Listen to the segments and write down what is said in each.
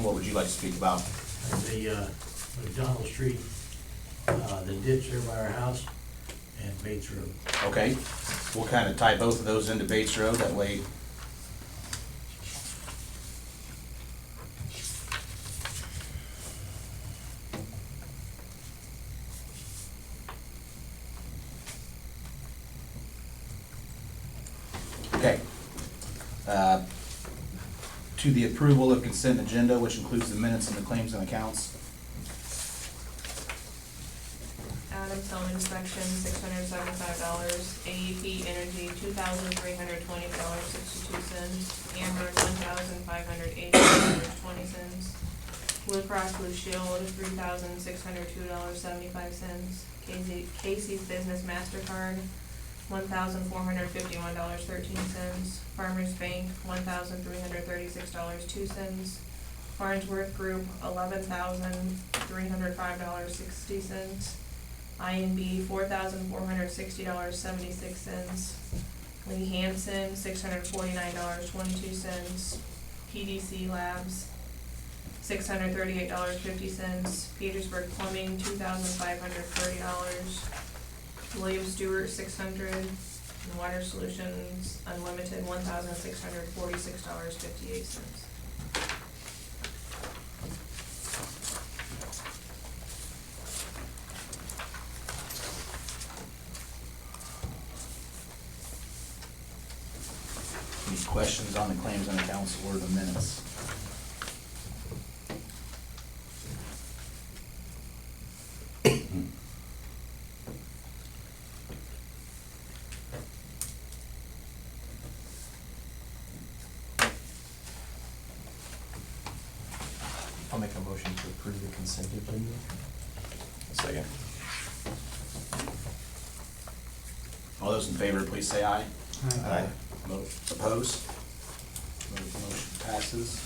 what would you like to speak about? The McDonald Street, the ditch there by our house, and Bates Road. Okay, we'll kind of tie both of those into Bates Road, that way. Okay. To the approval of consent agenda, which includes the minutes and the claims and accounts. Adams Home Inspection, $675. AEP Energy, $2,320.62. Amber, $1,580.20. Blue Cross Blue Shield, $3,602.75. Casey's Business MasterCard, $1,451.13. Farmers Bank, $1,336.02. Farnsworth Group, $11,305.60. INB, $4,460.76. Lee Hansen, $649.22. PDC Labs, $638.50. Petersburg Plumbing, $2,530. William Stewart, $600. And Water Solutions Unlimited, $1,646.58. Any questions on the claims and accounts or the minutes? I'll make a motion to approve the consent agenda. Second. All those in favor, please say aye. Aye. Opposed? Motion passes.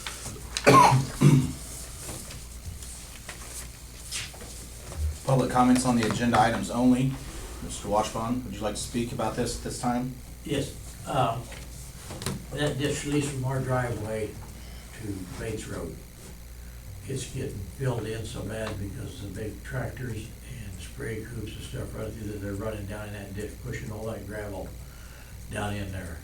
Public comments on the agenda items only. Mr. Washbaum, would you like to speak about this at this time? Yes, that ditch leads from our driveway to Bates Road. It's getting filled in so bad because the big tractors and spray coops and stuff running through there, they're running down in that ditch, pushing all that gravel down in there.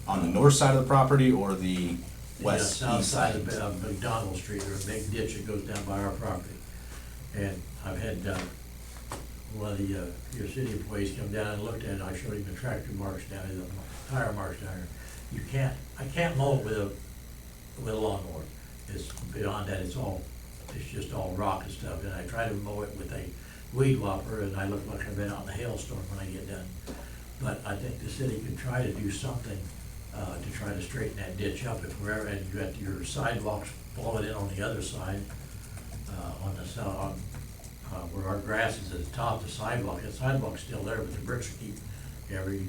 On the north side of the property or the west, South east side side? of McDonald Street, there's a big ditch that goes down by our property. And I've had, one of the, your city employees come down and looked at it, I showed him the tractor marks down there, the tire marks down there. I can't mow it with a lawnmower. It's beyond that, it's just all rock and stuff, and I try to mow it with a weed whopper, and I look like I've been out in a hailstorm when I get done. But I think the city could try to do something, to try to straighten that ditch up if we're ever, and you got your sidewalks blowing in on the other side, on the south, where our grass is at the top of the sidewalk's still there, but the bricks keep, every,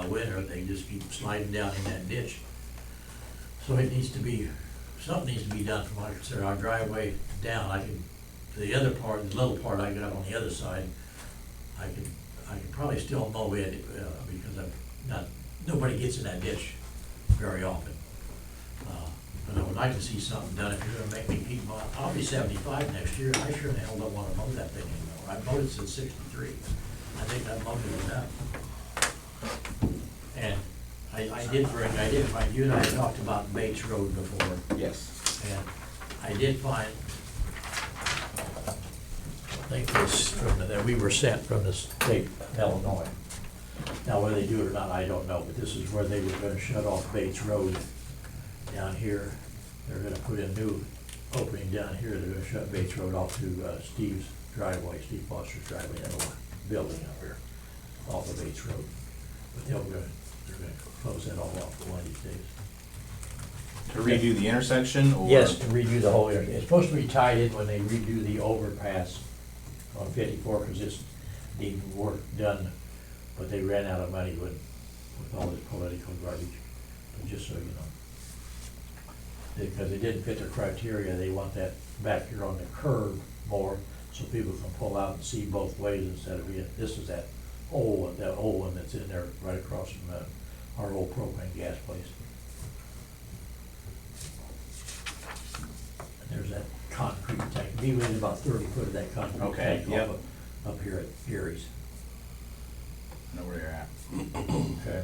winter, they just keep sliding down in that ditch. So it needs to be, something needs to be done from what I consider our driveway down. The other part, the little part I got on the other side, I could probably still mow it, because nobody gets in that ditch very often. But I would like to see something done. If you're gonna make me keep mowing, I'll be 75 next year, and I sure in the hell don't wanna mow that thing anymore. I've mowed it since '63. I think I've mowed it enough. And I did find, you and I talked about Bates Road before. Yes. And I did find, I think this, that we were sent from the state of Illinois. Now, whether they do it or not, I don't know, but this is where they were gonna shut off Bates Road down here. They're gonna put in a new opening down here. They're gonna shut Bates Road off to Steve's driveway, Steve Foster's driveway, that little building up here off of Bates Road. But they're gonna close that all off for one of these days. To redo the intersection, or? Yes, to redo the whole area. It's supposed to be tied in when they redo the overpass on 54, because it's needing work done, but they ran out of money with all this political garbage. But just so you know. Because they didn't fit their criteria, they want that back here on the curb more, so people can pull out and see both ways instead of being, this is that old one that's in there right across from our old propane gas place. And He went about 30 foot of that concrete Okay, tank yep. up here at Gary's. I know where you're at. Okay.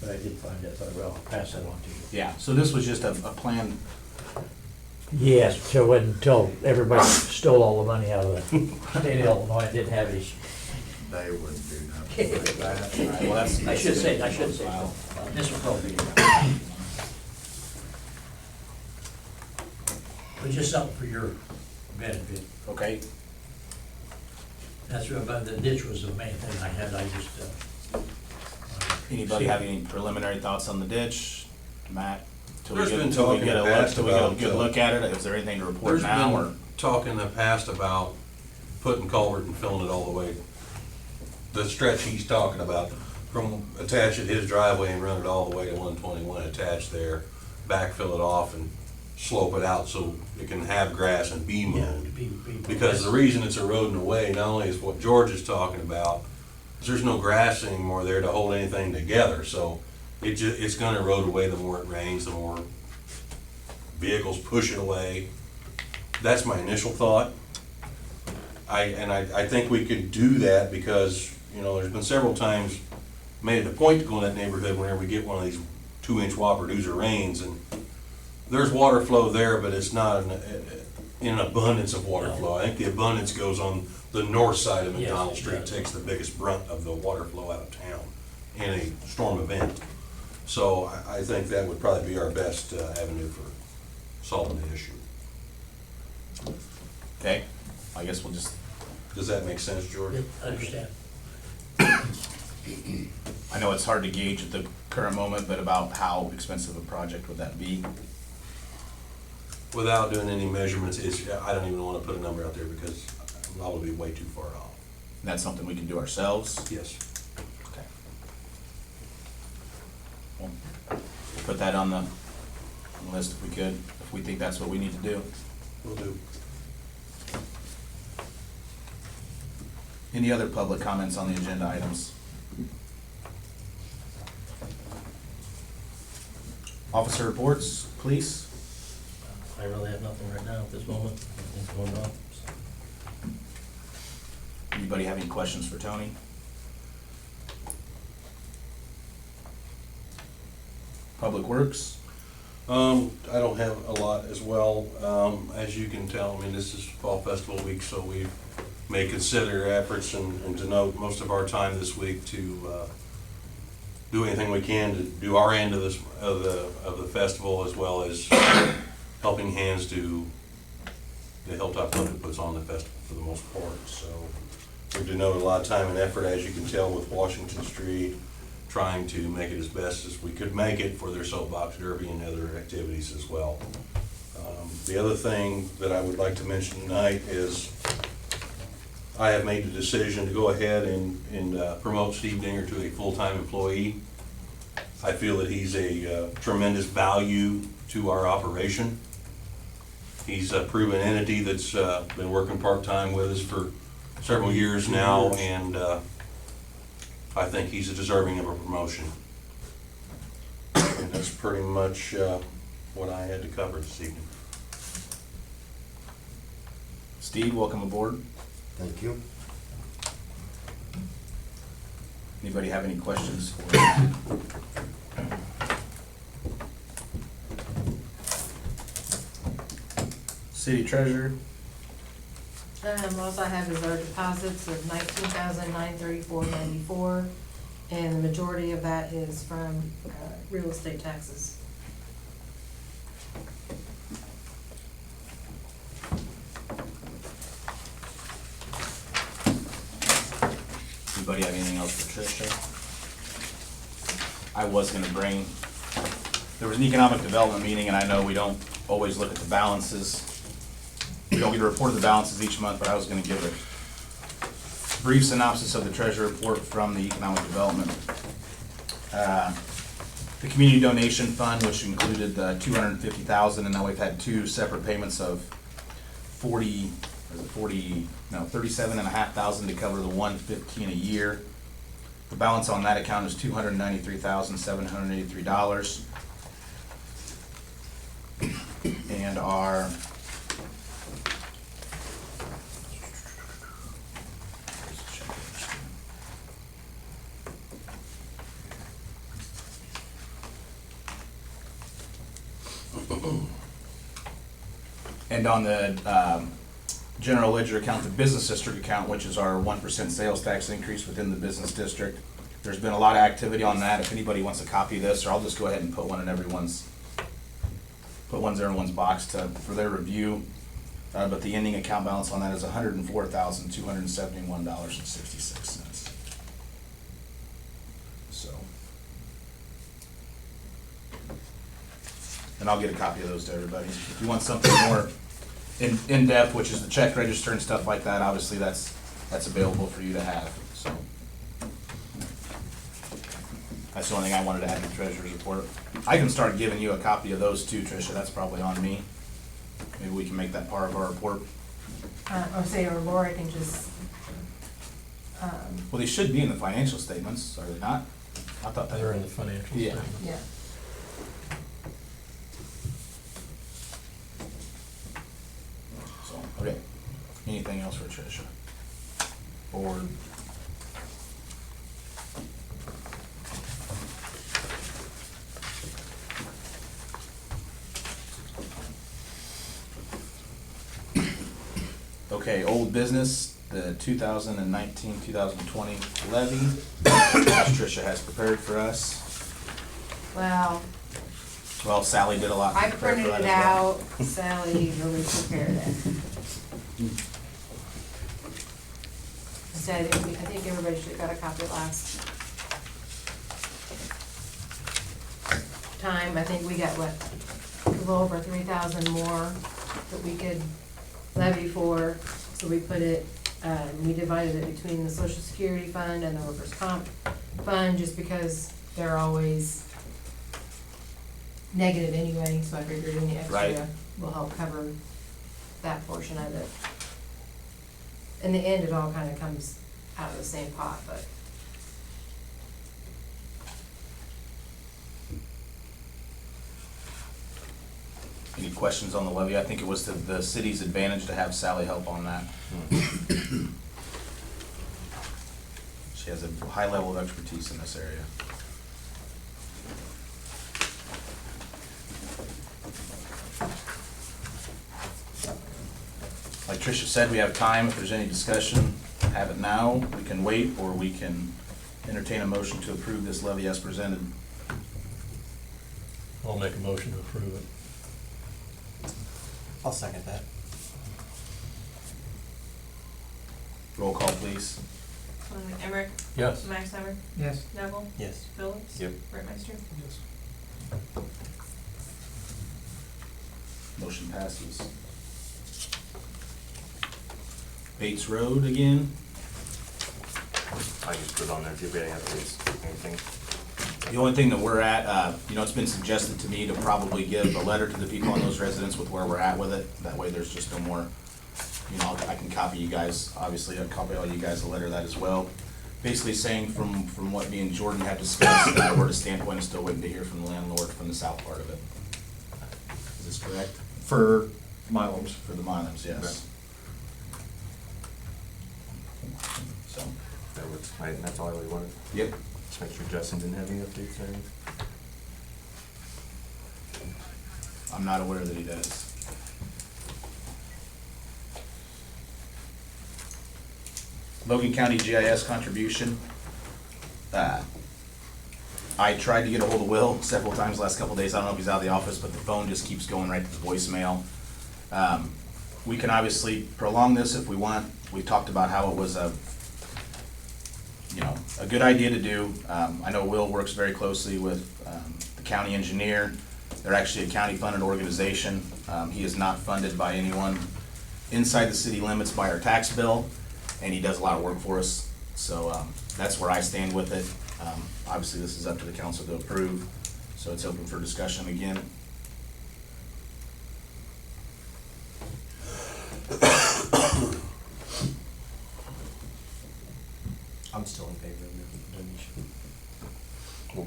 But I did find that, so I'll pass that on to you. Yeah, so this was just a plan. Yes, until everybody stole all the money out of the state of Illinois and didn't have any. They wouldn't do nothing with that. All right, well, that's. I should say Wow. so. This will probably be. But just something for your benefit. Okay, That's what, but the ditch was the main thing I had, I just, anybody have any preliminary thoughts on the ditch? Matt? Till we There's get- been till we talk in get the a look- past till we get a about, good look at it, is there anything to report There's now, or? been talk in the past about putting culvert and filling it all the way. The stretch he's talking about, from attaching his driveway and run it all the way to 121 attached there, backfill it off and slope it out so it can have grass and be mowed. Because the reason it's eroding away, not only is what George is talking about, is there's no grass anymore there to hold anything together, so it's gonna erode away the more it rains, the more vehicles push it away. That's my initial thought. I think we could do that because, you know, there's been several times made it a point to go in that neighborhood whenever we get one of these 2-inch Whopper-Doozer rains, and there's water flow there, but it's not in an abundance of water flow. I think the abundance goes on the north side of Yes, McDonald it Street, does. takes the biggest brunt of the water flow out of town in a storm event. So I think that would probably be our best avenue for solving the issue. Okay, I guess we'll just, Does that make sense, George? I understand. I know it's hard to gauge at the current moment, but about how expensive a project would that be? Without doing any measurements, I don't even want to put a number out there because I'm liable to be way too far off. And that's something we can do ourselves? Yes. Okay. Well, put that on the list if we could, if we think that's what we need to do. Will do. Any other public comments on the agenda items? Officer reports, police? I really have nothing right now at this moment, nothing's going on. Anybody have any questions for Tony? Public Works? I don't have a lot as well. As you can tell, I mean, this is Fall Festival week, so we may consider efforts and devote most of our time this week to do anything we can to do our end of this, of the festival, as well as helping hands to the Hilltop Club that puts on the festival for the most part. So we've devoted a lot of time and effort, as you can tell, with Washington Street, trying to make it as best as we could make it for their soapbox derby and other activities as well. The other thing that I would like to mention tonight is I have made the decision to go ahead and promote Steve Dinger to a full-time employee. I feel that he's a tremendous value to our operation. He's a proven entity that's been working part-time with us for several years now, and I think he's deserving of a promotion. And that's pretty much what I had to cover this evening. Steve, welcome aboard. Thank you. Anybody have any questions for City Treasurer? All I have is our deposits of $19,934.94, and the majority of that is from real estate taxes. Anybody have anything else for Tricia? I was gonna bring, there was an economic development meeting, and I know we don't always look at the balances. We don't get a report of the balances each month, but I was gonna give a brief synopsis of the treasurer report from the economic development. The community donation fund, which included the $250,000, and now we've had two separate payments of 37,500 to cover the $115 a year. The balance on that account is $293,783. And our And on the general ledger account, the business district account, which is our 1% sales tax increase within the business district, there's been a lot of activity on that. If anybody wants a copy of this, or I'll just go ahead and put one in everyone's, put ones in everyone's box for their review. But the ending account balance on that is $104,271.66. So. And I'll get a copy of those to everybody. If you want something more in-depth, which is the check register and stuff like that, obviously that's available for you to have, so. That's the only thing I wanted to add to the treasurer's report. I can start giving you a copy of those too, Tricia, that's probably on me. Maybe we can make that part of our report. Or Laura can just, Well, they should be in the financial statements, are they not? I thought they They're were. in the financial Yeah. statement. yeah. So, okay. Anything else for Tricia? Or? Okay, old business, the 2019-2020 levy, which Tricia has prepared for us. Well, Well, Sally did a lot to I prepare for printed that it as well. out, Sally really prepared it. Said, I think everybody should have got a copy last time. I think we got, what, a little over 3,000 more that we could levy for. So we put it, we divided it between the social security fund and the workers' comp fund, just because they're always negative anyway, so I figured any Right. extra will help cover that portion of it. In the end, it all kind of comes out of the same pot, but. Any questions on the levy? I think it was to the city's advantage to have Sally help on that. She has a high level of expertise in this area. Like Tricia said, we have time. If there's any discussion, have it now. We can wait, or we can entertain a motion to approve this levy as presented. I'll make a motion to approve it. I'll second that. Roll call, please. Emmerich? Yes. Maxheimer? Yes. Neville? Yes. Phillips? Yep. Brightmeister? Yes. Motion passes. Bates Road again. I just put it on there if you have any updates, anything. The only thing that we're at, it's been suggested to me to probably give a letter to the people on those residents with where we're at with it. That way there's just no more, I can copy you guys, obviously, I'll copy all you guys a letter of that as well. Basically saying from what me and Jordan had discussed, we're at a standpoint of still waiting to hear from the landlord from the south part of it. Is this correct? For Milo's. For the Milans, yes. So, That was, that's all I really wanted. yep. Just make sure Justin didn't have any updates or anything. I'm not aware that he does. Logan County GIS contribution. I tried to get a hold of Will several times the last couple of days. I don't know if he's out of the office, but the phone just keeps going right to the voicemail. We can obviously prolong this if we want. We talked about how it was a good idea to do. I know Will works very closely with the county engineer. They're actually a county-funded organization. He is not funded by anyone inside the city limits by our tax bill, and he does a lot of work for us. So that's where I stand with it. Obviously, this is up to the council to approve, so it's open for discussion again. I'm still in favor of the donation.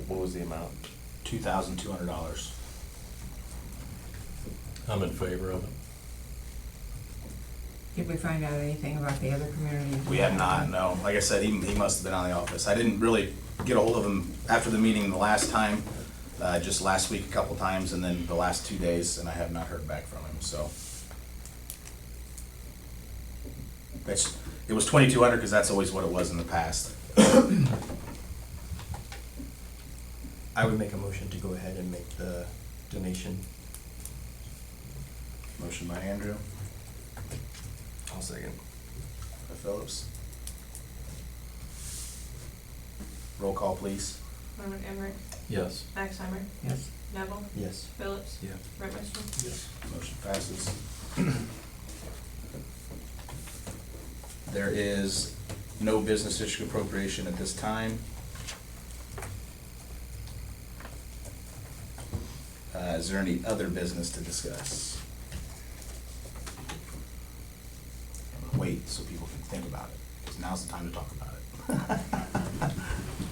What was the amount? $2,200. I'm in favor of it. Did we find out anything about the other community? We have not, no. Like I said, he must have been out of the office. I didn't really get a hold of him after the meeting the last time, just last week a couple times, and then the last 2 days, and I have not heard back from him, so. It was 2,200 because that's always what it was in the past. I would make a motion to go ahead and make the donation. Motion by Andrew, I'll second. by Phillips. Roll call, please. Norman Emmerich, Yes. Maxheimer, Yes. Neville, Yes. Phillips, Yeah. Rentmeester. Yes. Motion passes. There is no business district appropriation at this time. Is there any other business to discuss? Wait, so people can think about it, because now's the time to talk about it.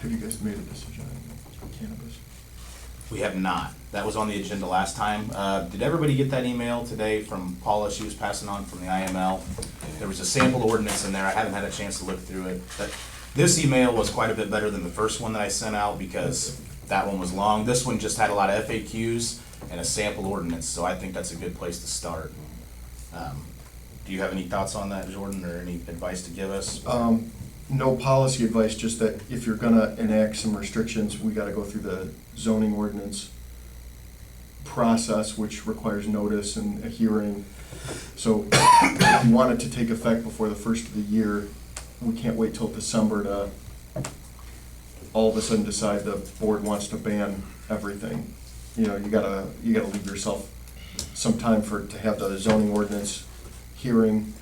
Have you guys made a decision on cannabis? We have not. That was on the agenda last time. Did everybody get that email today from Paula? She was passing on from the IML. There was a sample ordinance in there. I haven't had a chance to look through it. But this email was quite a bit better than the first one that I sent out because that one was long. This one just had a lot of FAQs and a sample ordinance, so I think that's a good place to start. Do you have any thoughts on that, Jordan, or any advice to give us? No policy advice, just that if you're gonna enact some restrictions, we gotta go through the zoning ordinance process, which requires notice and a hearing. So if you want it to take effect before the first of the year, we can't wait till December to all of a sudden decide the board wants to ban everything. You know, you gotta leave yourself some time to have the zoning ordinance hearing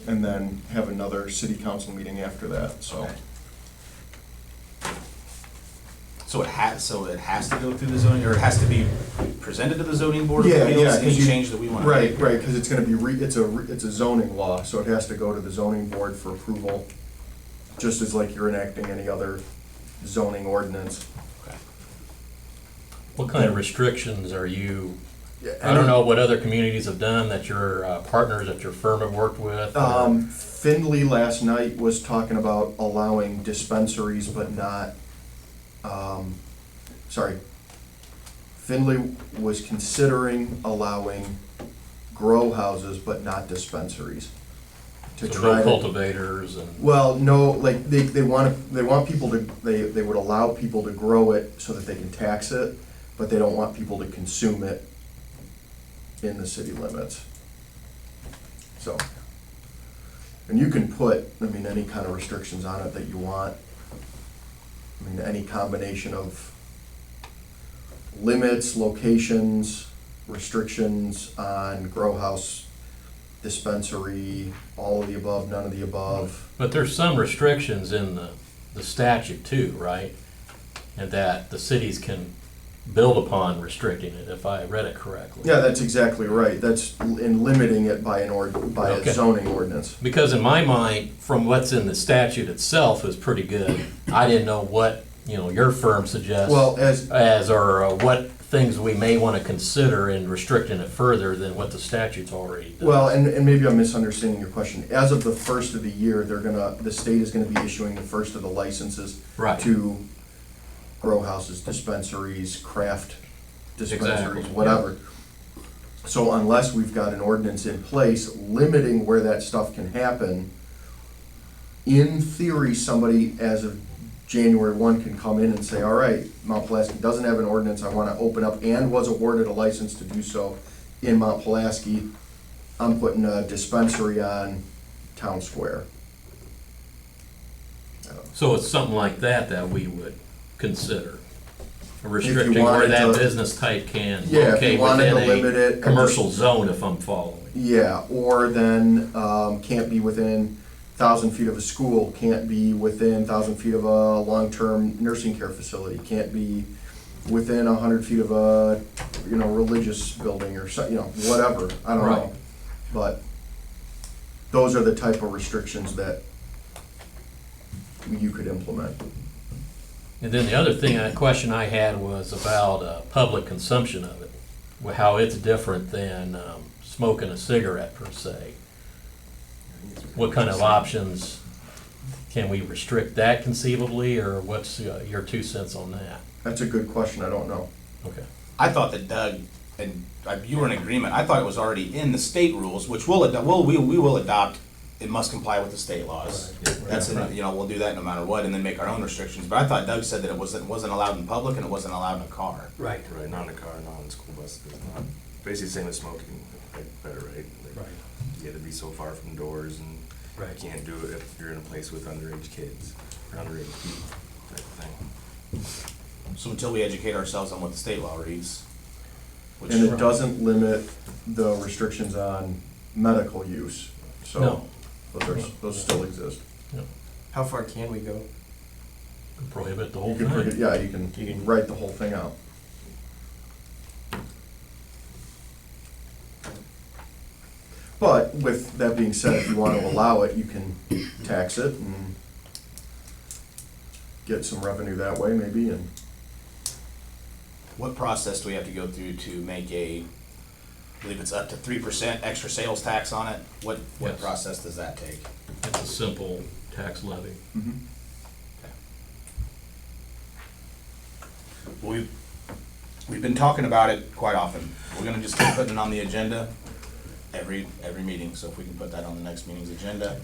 and then have another city council meeting after that, so. Okay. So it has to go through the zoning, or it has to be presented to the zoning board of Yeah, appeals? yeah, Any 'cause you- change that we want to Right, make? right, because it's gonna be, it's a zoning law, so it has to go to the zoning board for approval, just as like you're enacting any other zoning ordinance. Okay. What kind of restrictions are you, I don't know what other communities have done that your partners at your firm have worked with? or- Findlay last night was talking about allowing dispensaries, but not, Findlay was considering allowing grow houses, but not dispensaries. To So try no to, cultivators and, well, no, like, they want people to, they would allow people to grow it so that they can tax it, but they don't want people to consume it in the city limits. So, and you can put, I mean, any kind of restrictions on it that you want. I mean, any combination of limits, locations, restrictions on grow house, dispensary, all of the above, none of the above. but there's some restrictions in the statute too, right? And that the cities can build upon restricting it, if I read it correctly. Yeah, that's exactly right. That's in limiting it by by Okay. a zoning ordinance. Because in my mind, from what's in the statute itself is pretty good. I didn't know what, your firm suggests. Well, Or what things we may want to consider in restricting it further than what the statute's already done. well, and maybe I'm misunderstanding your question. As of the first of the year, the state is gonna be issuing the first of the licenses Right. to grow houses, dispensaries, craft dispensaries, Exactly. whatever. So unless we've got an ordinance in place limiting where that stuff can happen, in theory, somebody as of January 1 can come in and say, all right, Mount Pulaski doesn't have an ordinance, I wanna open up, and was awarded a license to do so in Mount Pulaski. I'm putting a dispensary on Town Square. So it's something like that we would consider. Restricting where wanted that to- business type can Yeah, if locate you wanted to within limit it a and commercial just- zone, if I'm following. Yeah, or then, can't be within 1,000 feet of a school, can't be within 1,000 feet of a long-term nursing care facility, can't be within 100 feet of a, religious building or so, whatever, I don't Right. know. But those are the type of restrictions that you could implement. And then the other question I had was about public consumption of it, how it's different than smoking a cigarette per se. What kind of options, can we restrict that conceivably, or what's your 2 cents on that? That's a good question, I don't know. Okay. I thought that Doug, and you were in agreement, I thought it was already in the state rules, which we will adopt it must comply with the state laws. Right. That's, Right. you know, we'll do that no matter what, and then make our own restrictions. But I thought Doug said that it wasn't allowed in public and it wasn't allowed in a car. Right. Right, not in a car, not in school buses, not, basically same as smoking, like, better, right? Like, Right. You had to be so far from doors and Right. you can't do it if you're in a place with underage kids or underage people, type of thing. So until we educate ourselves on what the state law reads, which. And it doesn't limit the restrictions on medical use, so No. those still exist. How far can we go? Prohibit the You whole can, thing. yeah, you can write the whole thing out. But with that being said, if you want to allow it, you can tax it and get some revenue that way maybe, and What process do we have to go through to make I believe it's up to 3% extra sales tax on it? What Yes. process does that take? It's a simple tax levy. We've been talking about it quite often. We're gonna just keep putting it on the agenda every meeting, so if we can put that on the next meeting's agenda.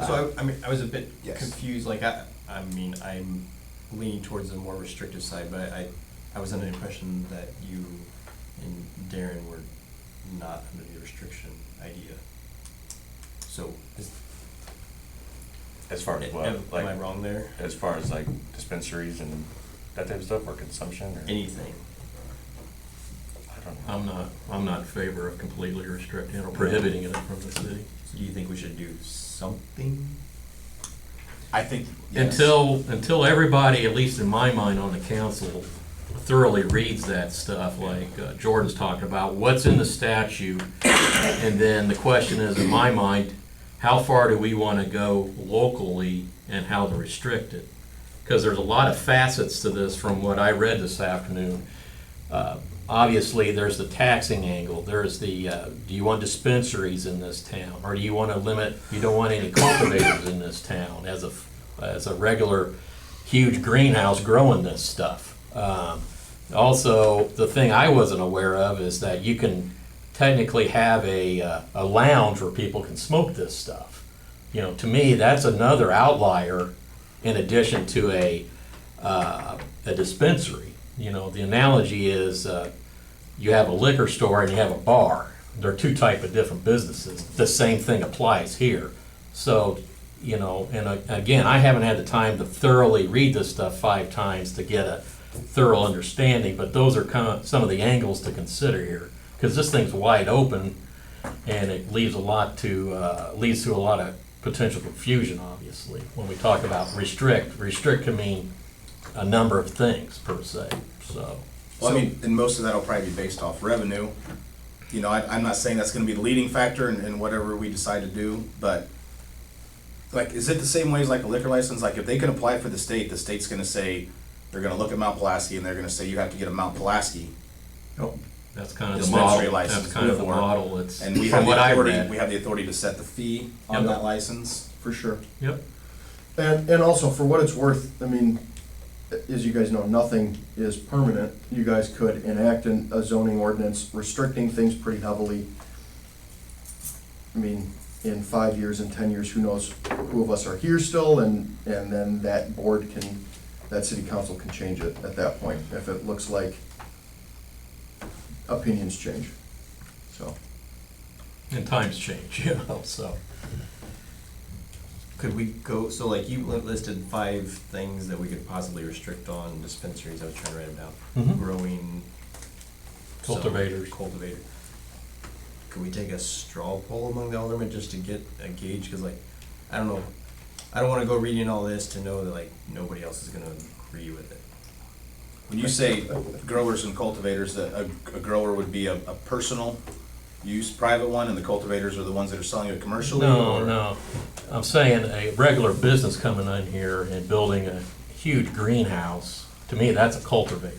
So I mean, I was a bit Yes. confused, like, I mean, I'm leaning towards the more restrictive side, but I was under the impression that you and Darren were not under the restriction idea. So, As far as what, am I like, wrong there? as far as like dispensaries and that type of stuff, or consumption, or? Anything? I don't know. I'm not in favor of completely restricting or prohibiting it from the city. Do you think we should do something? I think, yes. Until everybody, at least in my mind on the council, thoroughly reads that stuff, like Jordan's talking about, what's in the statute, and then the question is, in my mind, how far do we want to go locally and how to restrict it? Because there's a lot of facets to this from what I read this afternoon. Obviously, there's the taxing angle, there's the, do you want dispensaries in this town? Or do you want to limit, you don't want any cultivators in this town as a regular huge greenhouse growing this stuff? Also, the thing I wasn't aware of is that you can technically have a lounge where people can smoke this stuff. You know, to me, that's another outlier in addition to a dispensary. You know, the analogy is you have a liquor store and you have a bar. They're two type of different businesses. The same thing applies here. So, you know, and again, I haven't had the time to thoroughly read this stuff 5 times to get a thorough understanding, but those are kind of some of the angles to consider here. Because this thing's wide open and it leaves leads to a lot of potential confusion, obviously. When we talk about restrict can mean a number of things per se, so. Well, I mean, and most of that will probably be based off revenue. You know, I'm not saying that's gonna be the leading factor in whatever we decide to do, but like, is it the same way as like a liquor license? Like, if they can apply for the state's gonna say, they're gonna look at Mount Pulaski and they're gonna say, you have to get a Mount Pulaski. That's kind of the Dispensary model, license that's kind of the before. model, it's, And we from have what the I authority, read. we have the authority to set the fee on Yep. that license. for sure. Yep, And also, for what it's worth, I mean, as you guys know, nothing is permanent. You guys could enact a zoning ordinance restricting things pretty heavily. I mean, in 5 years and 10 years, who knows who of us are here still, and then that city council can change it at that point, if it looks like opinions change, so. and times change, you know, so. Could we go, so like you listed 5 things that we could possibly restrict on dispensaries, I was trying to write them down. Mhm. Growing. Cultivators. Cultivator. Could we take a straw poll among the aldermen just to get a gauge, cause like, I don't know, I don't wanna go reading all this to know that like nobody else is gonna agree with it. When you say growers and cultivators, a grower would be a personal use, private one, and the cultivators are the ones that are selling it commercially? No, or- no, I'm saying a regular business coming in here and building a huge greenhouse, to me, that's a cultivator.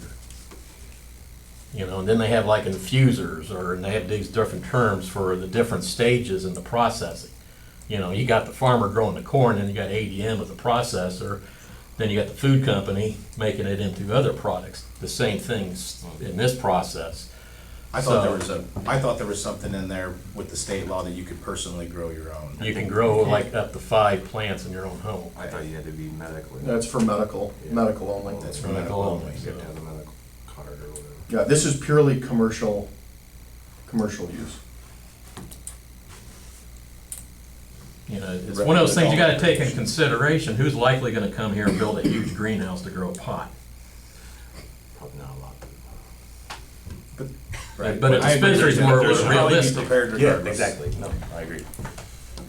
You know, and then they have like infusers, and they have these different terms for the different stages in the processing. You know, you got the farmer growing the corn, and you got ADM as a processor, then you got the food company making it into other products, the same things in this process. I thought So- I thought there was something in there with the state law that you could personally grow your own. You can grow like up to 5 plants in your own home. I thought you had to be medically. That's for medical, medical only. That's for Medical medical only. only. You have to have a medical card or whatever. Yeah, this is purely commercial use. You know, it's one of those things you gotta take in consideration, who's likely gonna come here and build a huge greenhouse to grow a pot? Probably not a lot. Right. But a I agree. dispensary's more There's probably be realistic. prepared regardless. No, I agree.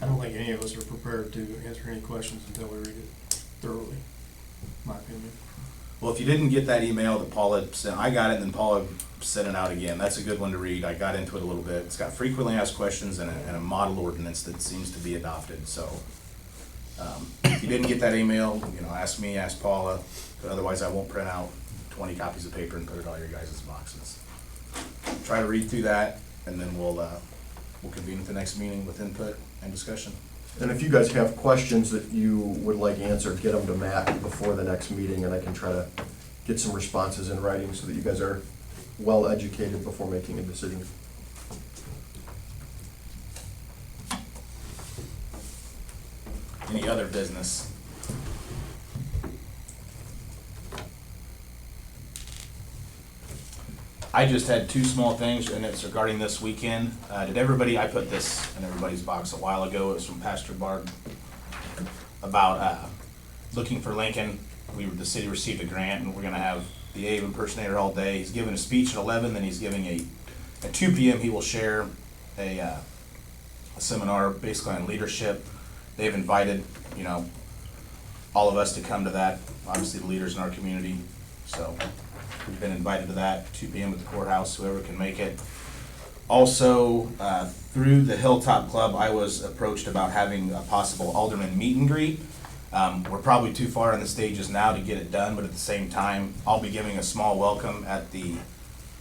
I don't think any of us are prepared to answer any questions until we read it thoroughly, my opinion. Well, if you didn't get that email that Paula sent, I got it, and then Paula sent it out again. That's a good one to read. I got into it a little bit. It's got frequently asked questions and a model ordinance that seems to be adopted, so. If you didn't get that email, you know, ask me, ask Paula, but otherwise I won't print out 20 copies of paper and put it all your guys' boxes. Try to read through that, and then we'll convene at the next meeting with input and discussion. And if you guys have questions that you would like answered, get them to Matt before the next meeting, and I can try to get some responses in writing so that you guys are well educated before making a decision. Any other business? I just had two small things, and it's regarding this weekend. Did everybody, I put this in everybody's box a while ago, it was from Pastor Barb, about looking for Lincoln. The city received a grant, and we're gonna have the Abe impersonator all day. He's giving a speech at 11, then he's giving at 2 p.m. he will share a seminar basically on leadership. They've invited, you know, all of us to come to that, obviously the leaders in our community, so we've been invited to that, 2 p.m. at the courthouse, whoever can make it. Also, through the Hilltop Club, I was approached about having a possible alderman meet and greet. We're probably too far in the stages now to get it done, but at the same time, I'll be giving a small welcome at the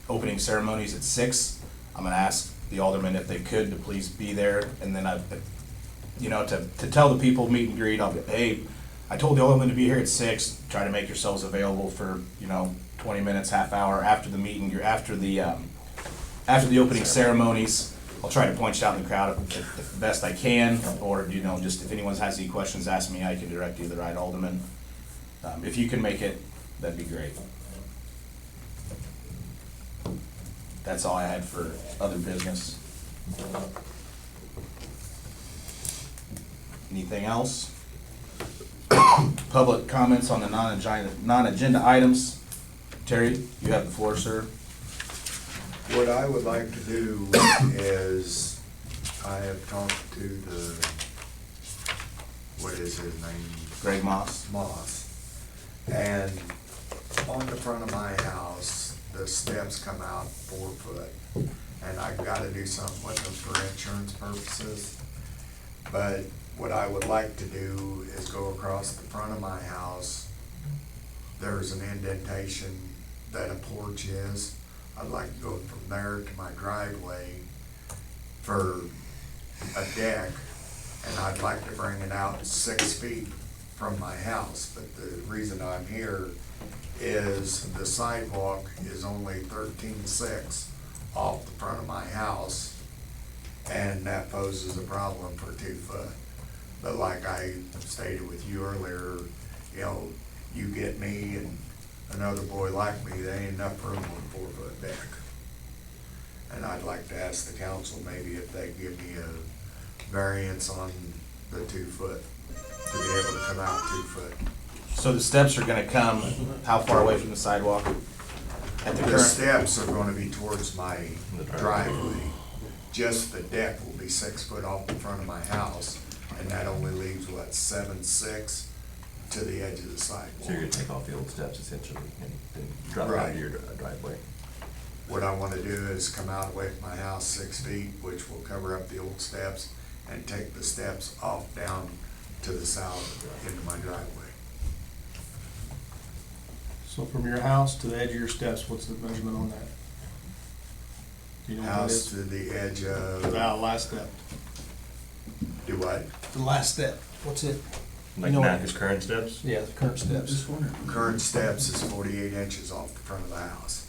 opening ceremonies at 6. I'm gonna ask the aldermen if they could to please be there, and then to tell the people meet and greet, I'll be, hey, I told the aldermen to be here at 6, try to make yourselves available for, 20 minutes, half hour after the meeting, after the opening ceremonies. I'll try to point you out in the crowd if best I can, or, just if anyone has any questions, ask me, I can direct you to the right alderman. If you can make it, that'd be great. That's all I had for other business. Anything else? Public comments on the non-agenda items. Terry, you have the floor, sir. What I would like to do is, I have talked to what is his name? Greg Moss. And on the front of my house, the steps come out 4 foot. And I've gotta do something with them for insurance purposes. But what I would like to do is go across the front of my house. There's an indentation that a porch is. I'd like to go from there to my driveway for a deck, and I'd like to bring it out 6 feet from my house. But the reason I'm here is the sidewalk is only 13.6 off the front of my house, and that poses a problem for 2 foot. But like I stated with you earlier, you get me and another boy like me, there ain't enough room on a 4 foot deck. And I'd like to ask the council maybe if they give me a variance on the 2 foot, to be able to come out 2 foot. So the steps are gonna come how far away from the sidewalk? At the The current, steps are gonna be towards my driveway. Just the deck will be 6 foot off the front of my house, and that only leaves, 7.6 to the edge of the So you're sidewalk. gonna take off the old steps essentially and drop it Right. into your driveway. What I wanna do is come out away from my house 6 feet, which will cover up the old steps, and take the steps off down to the south into my driveway. So from your house to the edge of your steps, what's the measurement on that? Do you know what that House is? to the edge The of, last step. do what? The last step, what's it? Like You know Matt, what- his current steps? Yeah, the current steps. Current steps is 48 inches off the front of the house.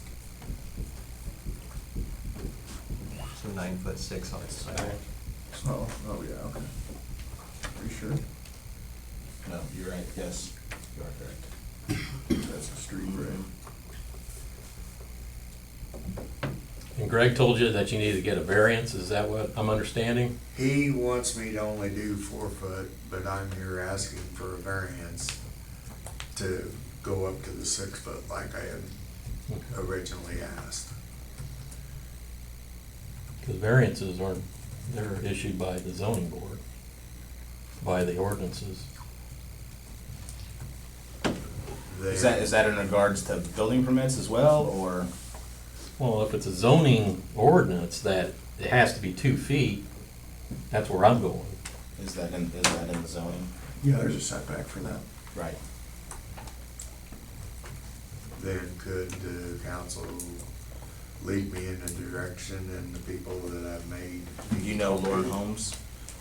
9'6" on its side. Oh, yeah, okay. Are you sure? No, you're right, yes, you are correct. That's a street frame. And Greg told you that you need to get a variance, is that what I'm understanding? He wants me to only do 4 foot, but I'm here asking for a variance to go up to the 6 foot like I had originally asked. Because variances aren't, they're issued by the zoning board, by the ordinances. Is that in regards to building permits as well, or? Well, if it's a zoning ordinance that it has to be 2 feet, that's where I'm going. Is that in the zoning? Yeah, there's a setback for that. Right. Then could the council lead me in a direction and the people that I've made? You know Lauren Holmes?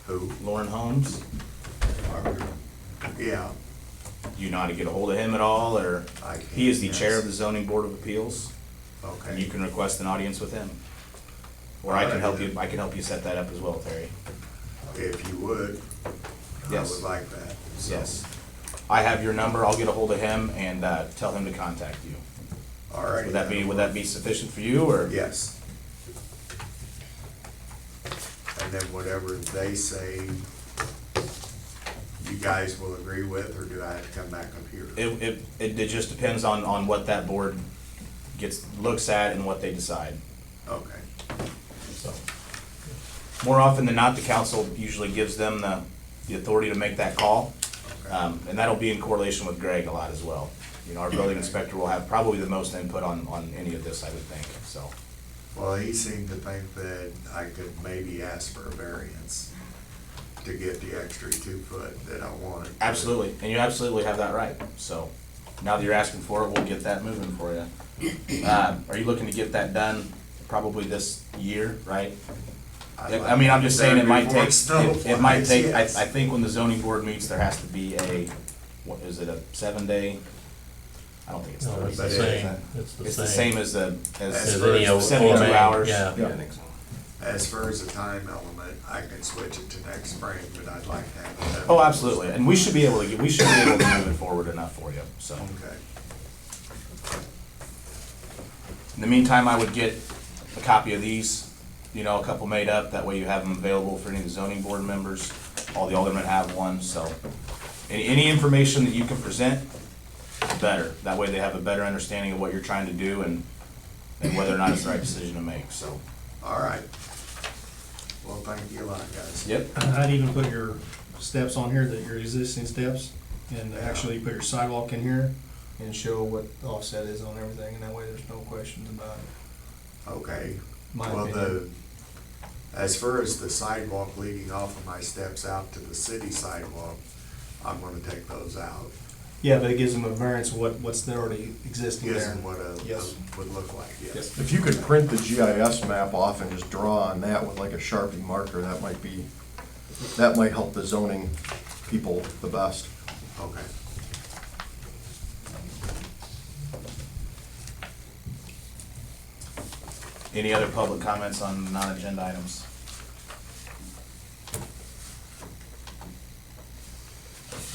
Who? Lauren Holmes? Yeah, You know how to get a hold of him at all, or? I can. He is the chair of yes. the zoning board of appeals, and you Okay, can request an audience with him. Or I can help you set that up as well, Terry. if you would, I Yes. would like that. So, Yes. I have your number, I'll get a hold of him and, tell him to contact you. All right. Would that be sufficient for you, or? Yes. And then whatever they say, you guys will agree with, or do I have to come back up here? It just depends on what that board looks at and what they decide. Okay, So, more often than not, the council usually gives them the authority to make that call. okay. And that'll be in correlation with Greg a lot as well. You know, our building inspector will have probably the most input on any of this, I would think, so. Well, he seemed to think that I could maybe ask for a variance to get the extra 2 foot that I wanted. Absolutely, and you absolutely have that right, so. Now that you're asking for it, we'll get that moving for you. Are you looking to get that done probably this year, right? I mean, I'm just saying it might take, it might take, I think when the zoning board meets, there has to be what is it, a 7-day? I don't think it's No, 30 it's the days. same. It's the It's the same. same as As any 72 OMA, hours. yeah. Yeah. I think so. As far as the time element, I can switch it to next spring, but I'd like to have it. Oh, absolutely, and we should be able to move it forward enough for you, so. Okay, In the meantime, I would get a copy of these, you know, a couple made up, that way you have them available for any of the zoning board members. All the aldermen have one, so any information that you can present, better. That way they have a better understanding of what you're trying to do and whether or not it's the right decision to make, so. all right. Well, thank you a lot, guys. Yep. I'd even put your steps on here, that your existing steps, and actually put your sidewalk in here and show what the offset is on everything, and that way there's no questions about it. Okay. My Well, opinion. as far as the sidewalk leading off of my steps out to the city sidewalk, I'm gonna take those out. Yeah, but it gives them a variance of what's already existing Gives there. them what Yes. would look like, yes. If you could print the GIS map off and just draw on that with like a Sharpie marker, that might help the zoning people the best. Okay. Any other public comments on non-agenda items?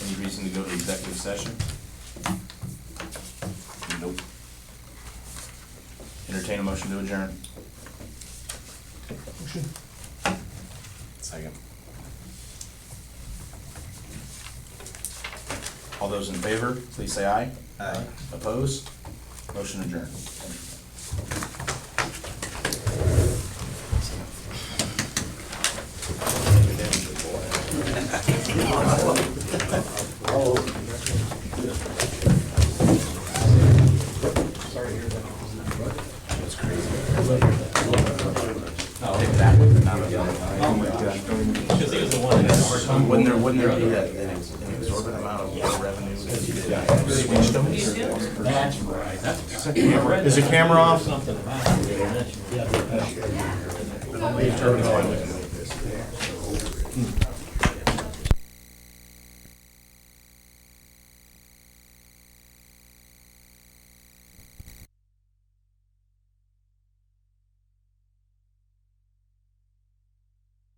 Any reason to go to executive session? Nope. Entertain a motion to adjourn. Second. All those in favor, please say aye. Aye. Opposed? Motion adjourned. Because he was the one that had a hard time. Wouldn't there be an exorbitant amount of revenue if you switched them? That's right. That's Is the camera off? something about it. Turn it on.